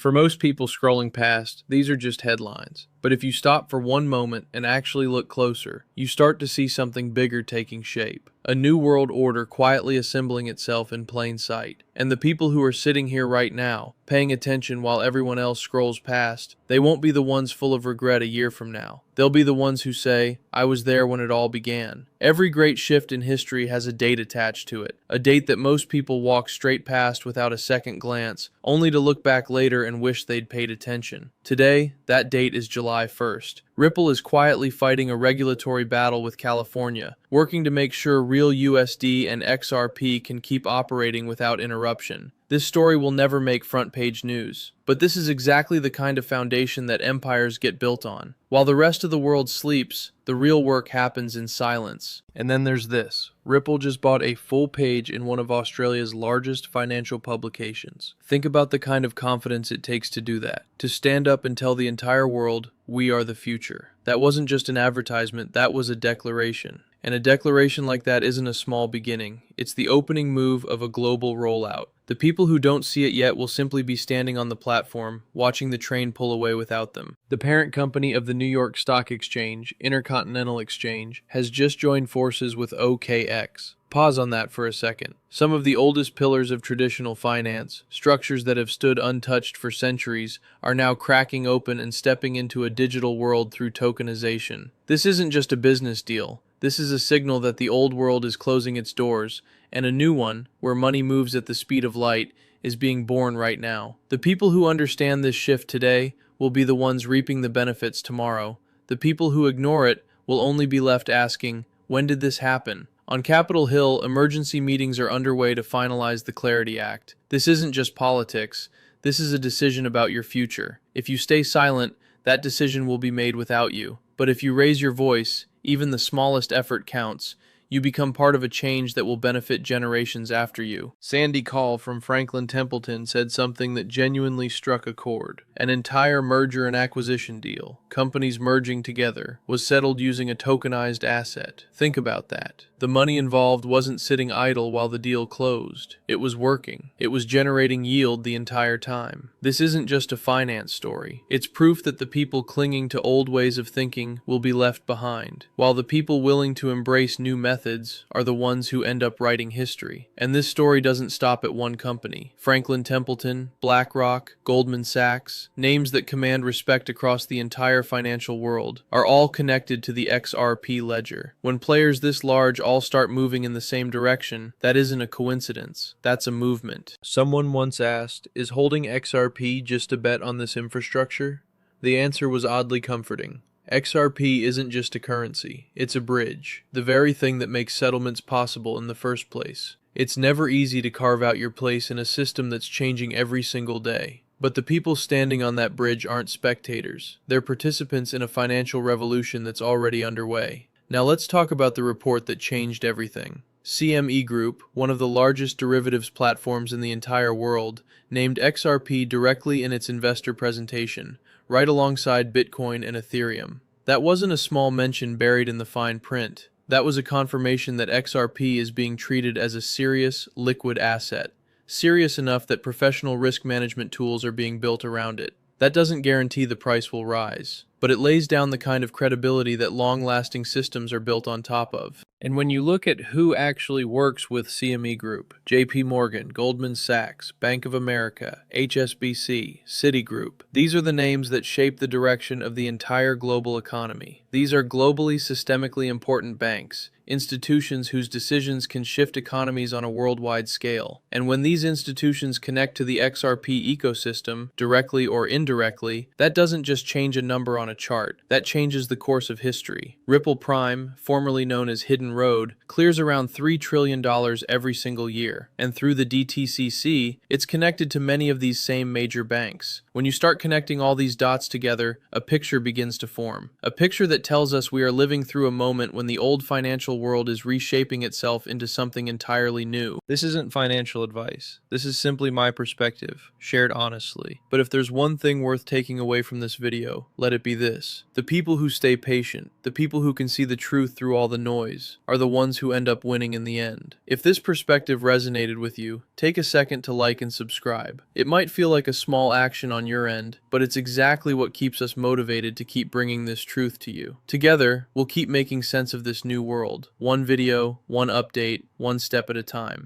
For most people scrolling past, these are just headlines. But if you stop for one moment and actually look closer, you start to see something bigger taking shape. A new world order quietly assembling itself in plain sight. And the people who are sitting here right now, paying attention while everyone else scrolls past, they won't be the ones full of regret a year from now. They'll be the ones who say, I was there when it all began. Every great shift in history has a date attached to it, a date that most people walk straight past without a second glance, only to look back later and wish they'd paid attention. Today, that date is July 1st. Ripple is quietly fighting a regulatory battle with California, working to make sure real USD and XRP can keep operating without interruption. This story will never make front-page news, but this is exactly the kind of foundation that empires get built on. While the rest of the world sleeps, the real work happens in silence. And then there's this. Ripple just bought a full page in one of Australia's largest financial publications. Think about the kind of confidence it takes to do that. To stand up and tell the entire world, we are the future. That wasn't just an advertisement, that was a declaration. And a declaration like that isn't a small beginning. It's the opening move of a global rollout. The people who don't see it yet will simply be standing on the platform, watching the train pull away without them. The parent company of the New York Stock Exchange, Intercontinental Exchange, has just joined forces with OKX. Pause on that for a second. Some of the oldest pillars of traditional finance, structures that have stood untouched for centuries, are now cracking open and stepping into a digital world through tokenization. This isn't just a business deal. This is a signal that the old world is closing its doors, and a new one, where money moves at the speed of light, is being born right now. The people who understand this shift today will be the ones reaping the benefits tomorrow. The people who ignore it will only be left asking, when did this happen? On Capitol Hill, emergency meetings are underway to finalize the Clarity Act. This isn't just politics. This is a decision about your future. If you stay silent, that decision will be made without you. But if you raise your voice, even the smallest effort counts. You become part of a change that will benefit generations after you. Sandy Call from Franklin Templeton said something that genuinely struck a chord. An entire merger and acquisition deal, companies merging together, was settled using a tokenized asset. Think about that. The money involved wasn't sitting idle while the deal closed. It was working. It was generating yield the entire time. This isn't just a finance story. It's proof that the people clinging to old ways of thinking will be left behind, while the people willing to embrace new methods are the ones who end up writing history. And this story doesn't stop at one company. Franklin Templeton, BlackRock, Goldman Sachs, names that command respect across the entire financial world, are all connected to the XRP ledger. When players this large all start moving in the same direction, that isn't a coincidence. That's a movement. Someone once asked, is holding XRP just a bet on this infrastructure? The answer was oddly comforting. XRP isn't just a currency, it's a bridge, the very thing that makes settlements possible in the first place. It's never easy to carve out your place in a system that's changing every single day. But the people standing on that bridge aren't spectators. They're participants in a financial revolution that's already underway. Now let's talk about the report that changed everything. CME Group, one of the largest derivatives platforms in the entire world, named XRP directly in its investor presentation, right alongside Bitcoin and Ethereum. That wasn't a small mention buried in the fine print. That was a confirmation that XRP is being treated as a serious, liquid asset. Serious enough that professional risk management tools are being built around it. That doesn't guarantee the price will rise, but it lays down the kind of credibility that long-lasting systems are built on top of. And when you look at who actually works with CME Group, JP Morgan, Goldman Sachs, Bank of America, HSBC, Citigroup, these are the names that shape the direction of the entire global economy. These are globally systemically important banks, institutions whose decisions can shift economies on a worldwide scale. And when these institutions connect to the XRP ecosystem, directly or indirectly, that doesn't just change a number on a chart, that changes the course of history. Ripple Prime, formerly known as Hidden Road, clears around $3 trillion every single year, and through the DTCC, it's connected to many of these same major banks. When you start connecting all these dots together, a picture begins to form. A picture that tells us we are living through a moment when the old financial world is reshaping itself into something entirely new. This isn't financial advice. This is simply my perspective, shared honestly. But if there's one thing worth taking away from this video, let it be this. The people who stay patient, the people who can see the truth through all the noise, are the ones who end up winning in the end. If this perspective resonated with you, take a second to like and subscribe. It might feel like a small action on your end, but it's exactly what keeps us motivated to keep bringing this truth to you. Together, we'll keep making sense of this new world. One video, one update, one step at a time.